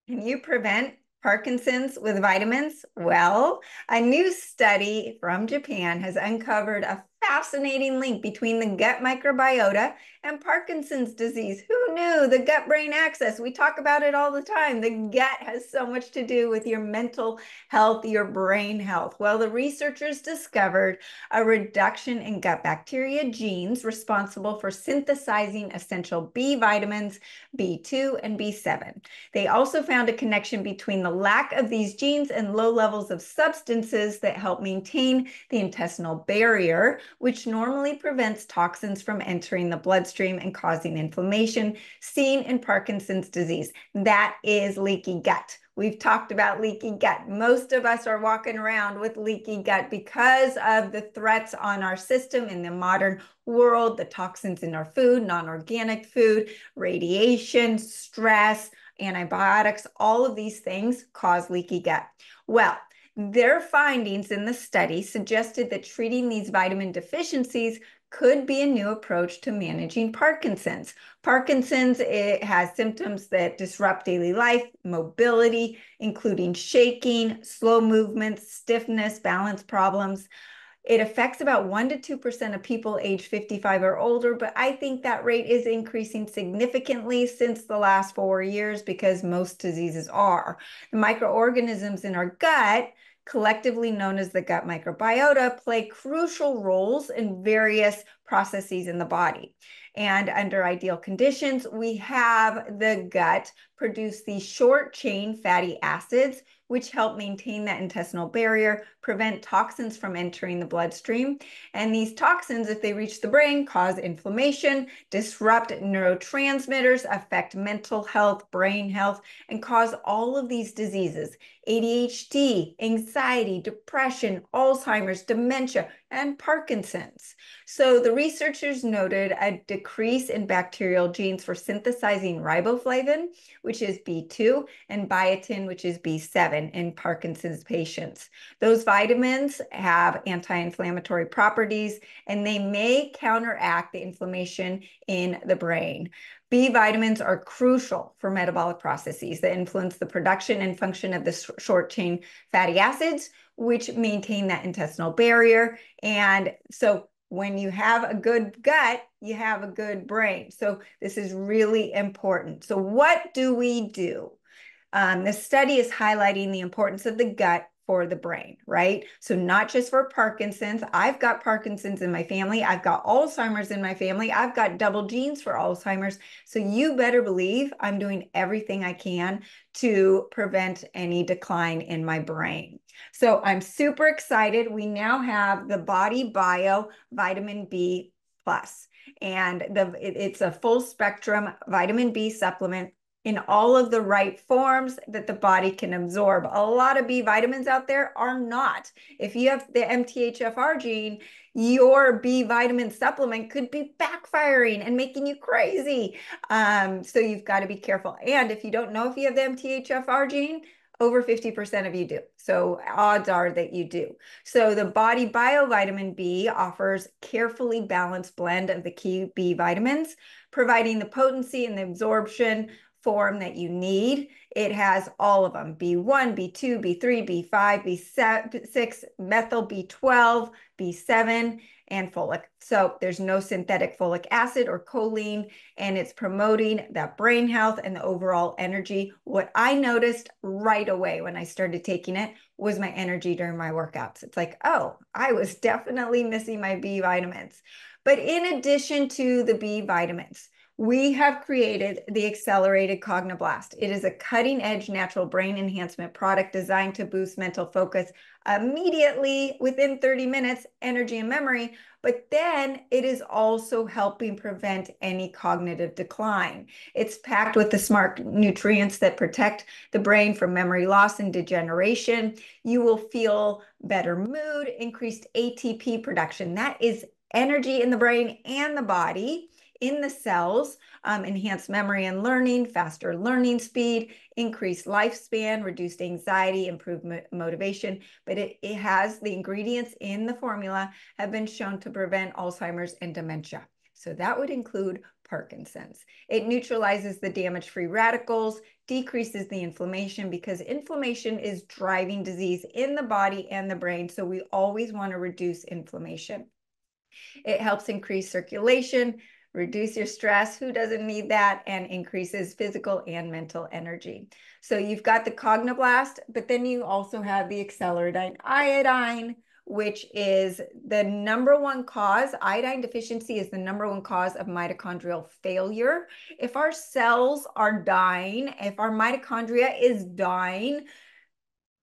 Can you prevent Parkinson's with vitamins? Well, a new study from Japan has uncovered a fascinating link between the gut microbiota and Parkinson's disease. Who knew? The gut-brain axis. We talk about it all the time. The gut has so much to do with your mental health, your brain health. Well, the researchers discovered a reduction in gut bacteria genes responsible for synthesizing essential B vitamins B2 and B7. They also found a connection between the lack of these genes and low levels of substances that help maintain the intestinal barrier, which normally prevents toxins from entering the bloodstream and causing inflammation seen in Parkinson's disease. That is leaky gut. We've talked about leaky gut. Most of us are walking around with leaky gut because of the threats on our system in the modern world, the toxins in our food, non-organic food, radiation, stress, antibiotics, all of these things cause leaky gut. Well, their findings in the study suggested that treating these vitamin deficiencies could be a new approach to managing Parkinson's. Parkinson's, it has symptoms that disrupt daily life, mobility, including shaking, slow movements, stiffness, balance problems. It affects about 1 to 2% of people age 55 or older, but I think that rate is increasing significantly since the last 4 years because most diseases are. The microorganisms in our gut, collectively known as the gut microbiota, play crucial roles in various processes in the body. And under ideal conditions, we have the gut produce these short chain fatty acids, which help maintain that intestinal barrier, prevent toxins from entering the bloodstream. And these toxins, if they reach the brain, cause inflammation, disrupt neurotransmitters, affect mental health, brain health, and cause all of these diseases: ADHD, anxiety, depression, Alzheimer's, dementia, and Parkinson's. So the researchers noted a decrease in bacterial genes for synthesizing riboflavin, which is B2, and biotin, which is B7 in Parkinson's patients. Those vitamins have anti-inflammatory properties, and they may counteract the inflammation in the brain. B vitamins are crucial for metabolic processes that influence the production and function of the short-chain fatty acids, which maintain that intestinal barrier. And so when you have a good gut, you have a good brain. So this is really important. So what do we do? This study is highlighting the importance of the gut for the brain, right? So not just for Parkinson's. I've got Parkinson's in my family. I've got Alzheimer's in my family. I've got double genes for Alzheimer's. So you better believe I'm doing everything I can to prevent any decline in my brain. So I'm super excited. We now have the Body Bio Vitamin B Plus, and it's a full spectrum vitamin B supplement in all of the right forms that the body can absorb. A lot of B vitamins out there are not. If you have the MTHFR gene, your B vitamin supplement could be backfiring and making you crazy. So you've got to be careful. And if you don't know if you have the MTHFR gene, over 50% of you do. So odds are that you do. So the Body Bio Vitamin B offers carefully balanced blend of the key B vitamins, providing the potency and the absorption form that you need. It has all of them: B1, B2, B3, B5, B6, methyl, B12, B7, and folic. So there's no synthetic folic acid or choline, and it's promoting that brain health and the overall energy. What I noticed right away when I started taking it was my energy during my workouts. It's like, oh, I was definitely missing my B vitamins. But in addition to the B vitamins, we have created the Accelerated Cogniblast. It is a cutting-edge natural brain enhancement product designed to boost mental focus immediately within 30 minutes, energy and memory, but then it is also helping prevent any cognitive decline. It's packed with the smart nutrients that protect the brain from memory loss and degeneration. You will feel better mood, increased ATP production. That is energy in the brain and the body, in the cells, enhanced memory and learning, faster learning speed, increased lifespan, reduced anxiety, improved motivation. But it has the ingredients in the formula have been shown to prevent Alzheimer's and dementia. So that would include Parkinson's. It neutralizes the damage-free radicals, decreases the inflammation, because inflammation is driving disease in the body and the brain. So we always want to reduce inflammation. It helps increase circulation, reduce your stress, who doesn't need that, and increases physical and mental energy. So you've got the Cognoblast, but then you also have the acceleradine iodine, which is the number one cause. Iodine deficiency is the number one cause of mitochondrial failure. If our cells are dying, if our mitochondria is dying,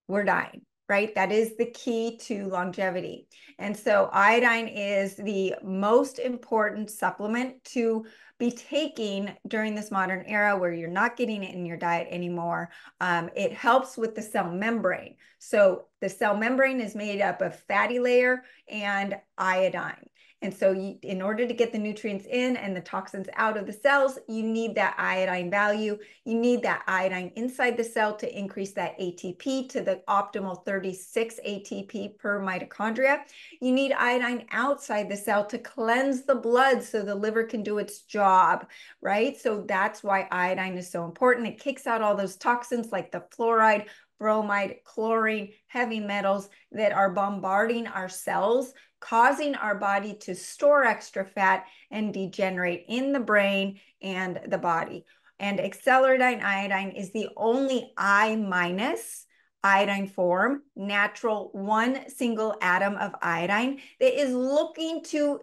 we're dying, right? That is the key to longevity. And so iodine is the most important supplement to be taking during this modern era where you're not getting it in your diet anymore. It helps with the cell membrane. So the cell membrane is made up of fatty layer and iodine. And so in order to get the nutrients in and the toxins out of the cells, you need that iodine value. You need that iodine inside the cell to increase that ATP to the optimal 36 ATP per mitochondria. You need iodine outside the cell to cleanse the blood so the liver can do its job, right? So that's why iodine is so important. It kicks out all those toxins like the fluoride, bromide, chlorine, heavy metals that are bombarding our cells, causing our body to store extra fat and degenerate in the brain and the body. And acceleradine iodine is the only I minus iodine form, natural one single atom of iodine that is looking to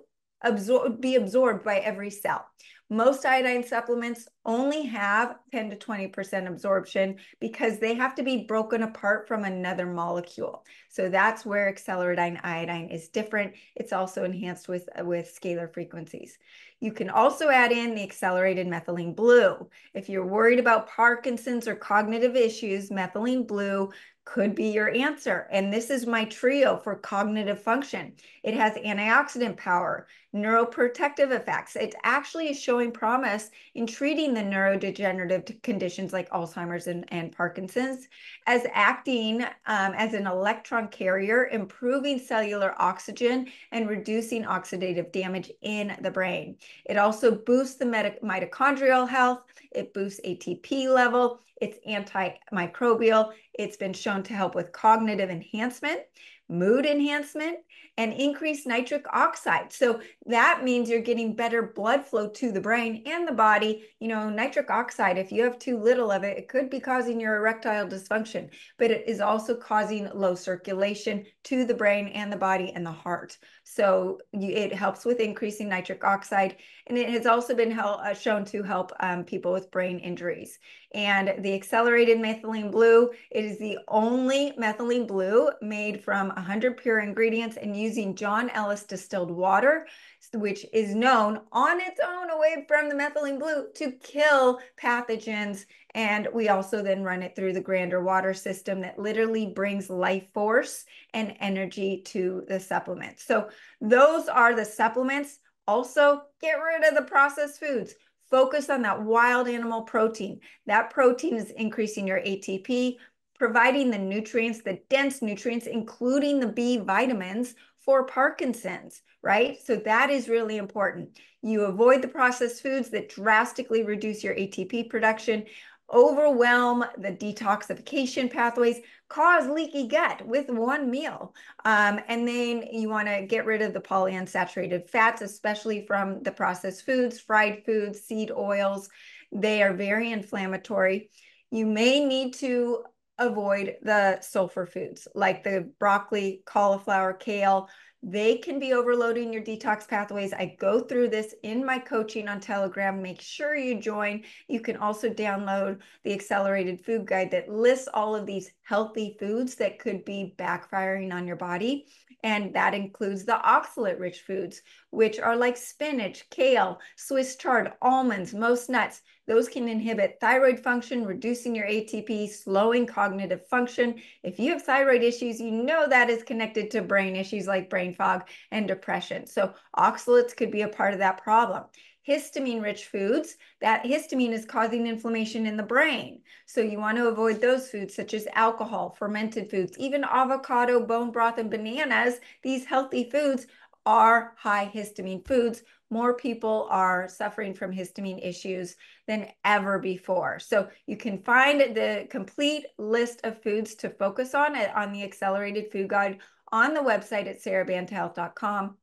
be absorbed by every cell. Most iodine supplements only have 10 to 20% absorption because they have to be broken apart from another molecule. So that's where acceleradine iodine is different. It's also enhanced with scalar frequencies. You can also add in the accelerated methylene blue. If you're worried about Parkinson's or cognitive issues, methylene blue could be your answer. And this is my trio for cognitive function. It has antioxidant power, neuroprotective effects. It actually is showing promise in treating the neurodegenerative conditions like Alzheimer's and Parkinson's, as acting as an electron carrier, improving cellular oxygen and reducing oxidative damage in the brain. It also boosts the mitochondrial health. It boosts ATP level. It's antimicrobial. It's been shown to help with cognitive enhancement, mood enhancement, and increased nitric oxide. So that means you're getting better blood flow to the brain and the body. You know, nitric oxide, if you have too little of it, it could be causing your erectile dysfunction, but it is also causing low circulation to the brain and the body and the heart. So it helps with increasing nitric oxide, and it has also been shown to help people with brain injuries. And the accelerated methylene blue, it is the only methylene blue made from 100 pure ingredients and using John Ellis distilled water, which is known on its own away from the methylene blue to kill pathogens. And we also then run it through the grander water system that literally brings life force and energy to the supplements. So those are the supplements. Also, get rid of the processed foods. Focus on that wild animal protein. That protein is increasing your ATP, providing the nutrients, the dense nutrients, including the B vitamins for Parkinson's, right? So that is really important. You avoid the processed foods that drastically reduce your ATP production, overwhelm the detoxification pathways, cause leaky gut with one meal. And then you want to get rid of the polyunsaturated fats, especially from the processed foods, fried foods, seed oils. They are very inflammatory. You may need to avoid the sulfur foods like the broccoli, cauliflower, kale. They can be overloading your detox pathways. I go through this in my coaching on Telegram. Make sure you join. You can also download the accelerated food guide that lists all of these healthy foods that could be backfiring on your body. And that includes the oxalate-rich foods, which are like spinach, kale, Swiss chard, almonds, most nuts. Those can inhibit thyroid function, reducing your ATP, slowing cognitive function. If you have thyroid issues, you know that is connected to brain issues like brain fog and depression. So oxalates could be a part of that problem. Histamine-rich foods, that histamine is causing inflammation in the brain. So you want to avoid those foods such as alcohol, fermented foods, even avocado, bone broth, and bananas. These healthy foods are high histamine foods. More people are suffering from histamine issues than ever before. So you can find the complete list of foods to focus on the Accelerated Food Guide on the website at sarahbanthealth.com.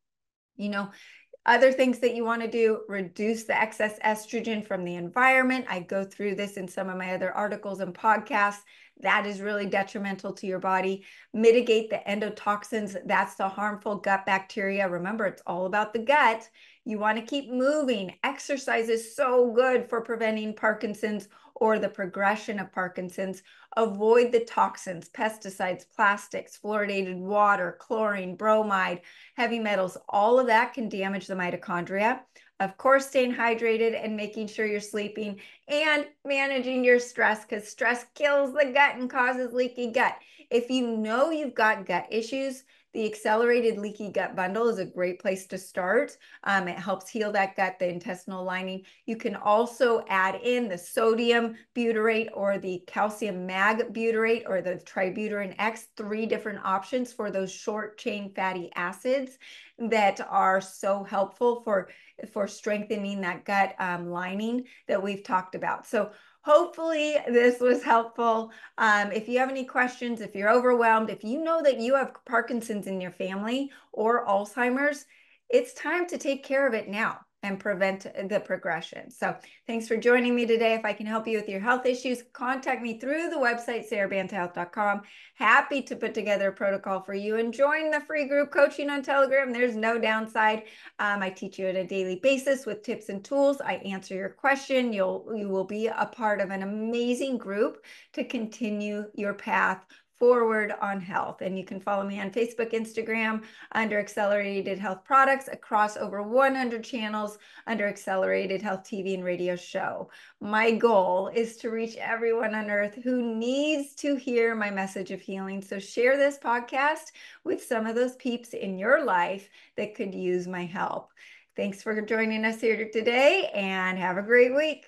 Other things that you want to do, reduce the excess estrogen from the environment. I go through this in some of my other articles and podcasts. That is really detrimental to your body. Mitigate the endotoxins. That's the harmful gut bacteria. Remember, it's all about the gut. You want to keep moving. Exercise is so good for preventing Parkinson's or the progression of Parkinson's. Avoid the toxins, pesticides, plastics, fluoridated water, chlorine, bromide, heavy metals. All of that can damage the mitochondria. Of course, staying hydrated and making sure you're sleeping and managing your stress, because stress kills the gut and causes leaky gut. If you know you've got gut issues, the Accelerated Leaky Gut Bundle is a great place to start. It helps heal that gut, the intestinal lining. You can also add in the sodium butyrate or the calcium mag butyrate or the tributyrin X, 3 different options for those short chain fatty acids that are so helpful for strengthening that gut lining that we've talked about. So hopefully this was helpful. If you have any questions, if you're overwhelmed, if you know that you have Parkinson's in your family or Alzheimer's, it's time to take care of it now and prevent the progression. So thanks for joining me today. If I can help you with your health issues, contact me through the website, sarahbanthealth.com. Happy to put together a protocol for you and join the free group coaching on Telegram. There's no downside. I teach you on a daily basis with tips and tools. I answer your question. You will be a part of an amazing group to continue your path forward on health. And you can follow me on Facebook, Instagram under Accelerated Health Products, across over 100 channels under Accelerated Health TV and radio show. My goal is to reach everyone on earth who needs to hear my message of healing. So share this podcast with some of those peeps in your life that could use my help. Thanks for joining us here today and have a great week.